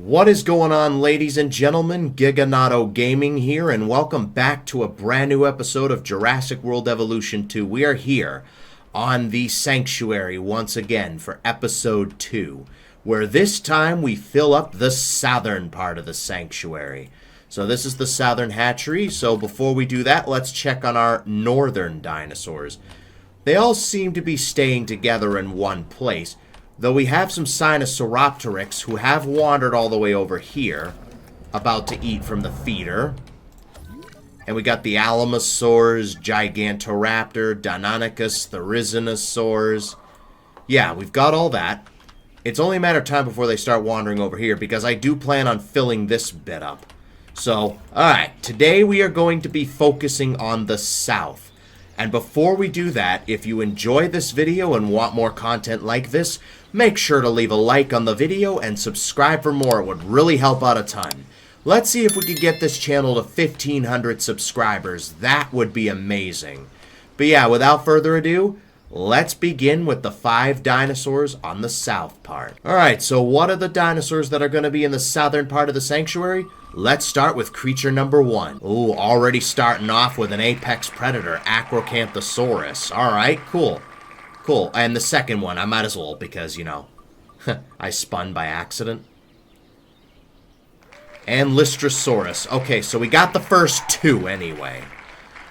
What is going on, ladies and gentlemen? Giganato Gaming here, and welcome back to a brand new episode of Jurassic World Evolution 2. We are here on the Sanctuary once again for episode 2, where this time we fill up the southern part of the Sanctuary. So this is the southern hatchery, so before we do that, let's check on our northern dinosaurs. They all seem to be staying together in one place, though we have some Sinosauropteryx who have wandered all the way over here, about to eat from the feeder. And we got the Alamosaurs, Gigantoraptor, Deinonychus, Therizinosaurs. Yeah, we've got all that. It's only a matter of time before they start wandering over here, because I do plan on filling this bit up. So, alright, today we are going to be focusing on the south. And before we do that, if you enjoy this video and want more content like this, make sure to leave a like on the video and subscribe for more. It would really help out a ton. Let's see if we could get this channel to 1,500 subscribers. That would be amazing. But yeah, without further ado, let's begin with the 5 dinosaurs on the south part. Alright, so what are the dinosaurs that are going to be in the southern part of the sanctuary? Let's start with creature number 1. Ooh, already starting off with an apex predator, Acrocanthosaurus. Alright, cool. Cool. And the second one, I might as well because, you know, I spun by accident. And Lystrosaurus. Okay, so we got the first 2 anyway.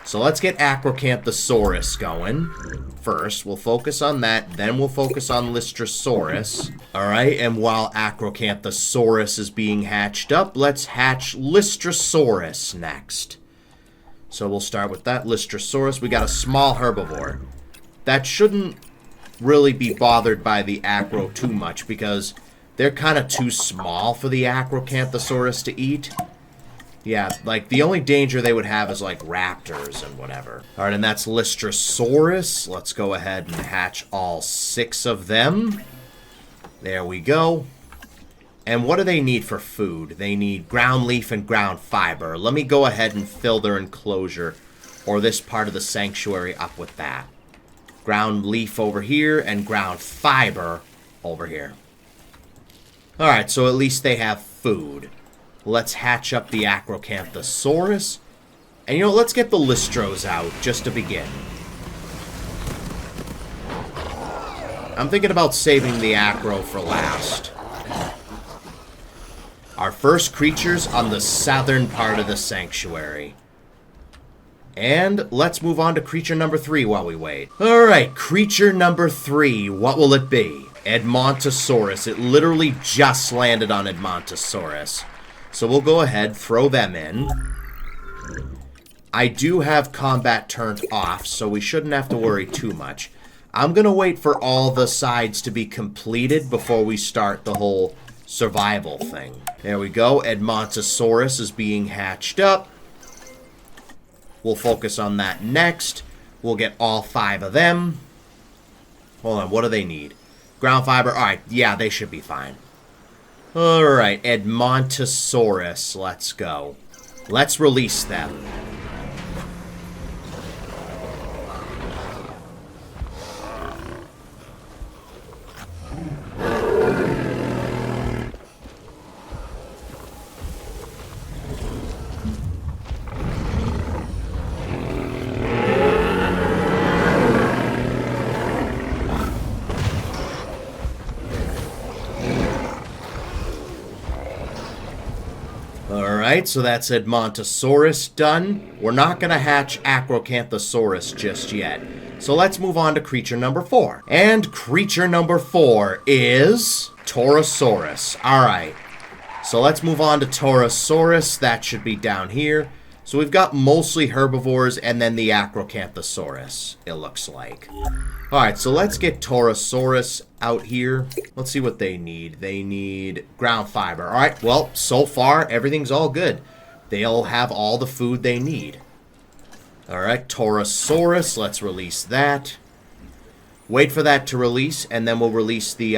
So let's get Acrocanthosaurus going. First, we'll focus on that, then we'll focus on Lystrosaurus. Alright, and while Acrocanthosaurus is being hatched up, let's hatch Lystrosaurus next. So we'll start with that, Lystrosaurus. We got a small herbivore. That shouldn't really be bothered by the Acro too much, because they're kind of too small for the Acrocanthosaurus to eat. Yeah, like, the only danger they would have is, like, raptors and whatever. Alright, and that's Lystrosaurus. Let's go ahead and hatch all 6 of them. There we go. And what do they need for food? They need ground leaf and ground fiber. Let me go ahead and fill their enclosure, or this part of the sanctuary, up with that. Ground leaf over here, and ground fiber over here. Alright, so at least they have food. Let's hatch up the Acrocanthosaurus. And, you know, let's get the Lystros out, just to begin. I'm thinking about saving the Acro for last. Our first creatures on the southern part of the sanctuary. And let's move on to creature number 3 while we wait. Alright, creature number 3, what will it be? Edmontosaurus. It literally just landed on Edmontosaurus. So we'll go ahead, throw them in. I do have combat turned off, so we shouldn't have to worry too much. I'm going to wait for all the sides to be completed before we start the whole survival thing. There we go. Edmontosaurus is being hatched up. We'll focus on that next. We'll get all 5 of them. Hold on, what do they need? Ground fiber. Alright, yeah, they should be fine. Alright, Edmontosaurus, let's go. Let's release them. Alright, so that's Edmontosaurus done. We're not going to hatch Acrocanthosaurus just yet. So let's move on to creature number 4. And creature number 4 is Taurosaurus. Alright, so let's move on to Taurosaurus. That should be down here. So we've got mostly herbivores and then the Acrocanthosaurus, it looks like. Alright, so let's get Taurosaurus out here. Let's see what they need. They need ground fiber. Alright, well, so far, everything's all good. They'll have all the food they need. Alright, Taurosaurus, let's release that. Wait for that to release, and then we'll release the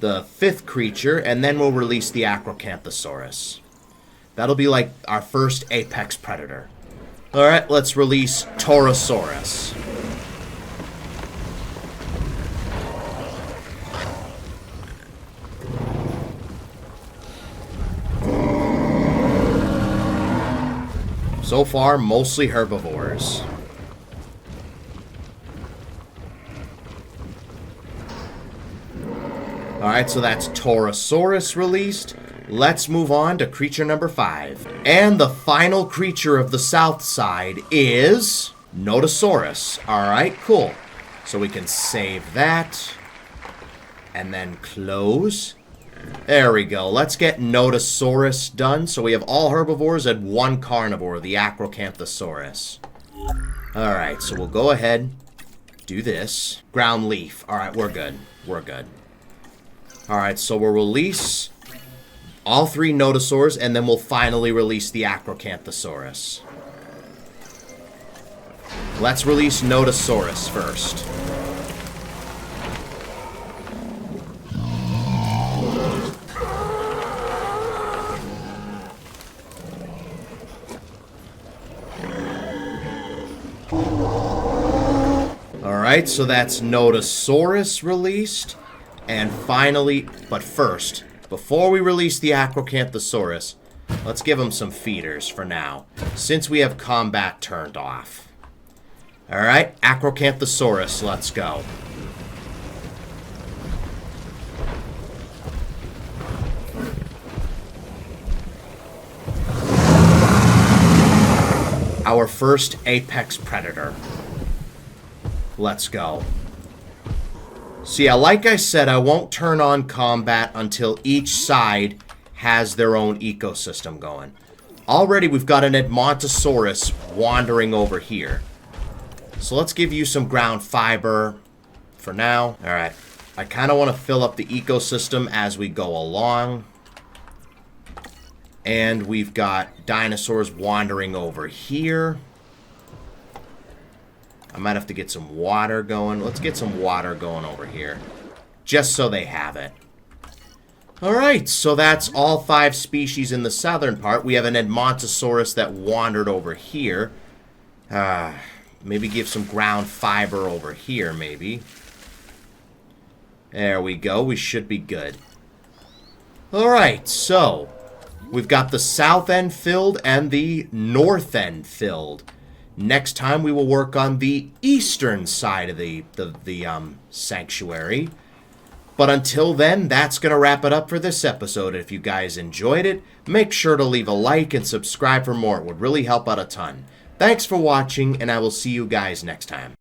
5th creature, and then we'll release the Acrocanthosaurus. That'll be like our first apex predator. Alright, let's release Taurosaurus. So far, mostly herbivores. Alright, so that's Taurosaurus released. Let's move on to creature number 5. And the final creature of the south side is Notasaurus. Alright, cool. So we can save that. And then close. There we go. Let's get Notasaurus done. So we have all herbivores and one carnivore, the Acrocanthosaurus. Alright, so we'll go ahead, do this. Ground leaf. Alright, we're good. We're good. Alright, so we'll release all 3 Notasaurs, and then we'll finally release the Acrocanthosaurus. Let's release Notasaurus first. Alright, so that's Notasaurus released. And finally, but first, before we release the Acrocanthosaurus, let's give him some feeders for now, since we have combat turned off. Alright, Acrocanthosaurus, let's go. Our first apex predator. Let's go. So yeah, like I said, I won't turn on combat until each side has their own ecosystem going. Already we've got an Edmontosaurus wandering over here. So let's give you some ground fiber for now. Alright, I kind of want to fill up the ecosystem as we go along. And we've got dinosaurs wandering over here. I might have to get some water going. Let's get some water going over here. Just so they have it. Alright, so that's all 5 species in the southern part. We have an Edmontosaurus that wandered over here. Maybe give some ground fiber over here, maybe. There we go. We should be good. Alright, so we've got the south end filled and the north end filled. Next time we will work on the eastern side of the sanctuary. But until then, that's going to wrap it up for this episode. If you guys enjoyed it, make sure to leave a like and subscribe for more. It would really help out a ton. Thanks for watching, and I will see you guys next time.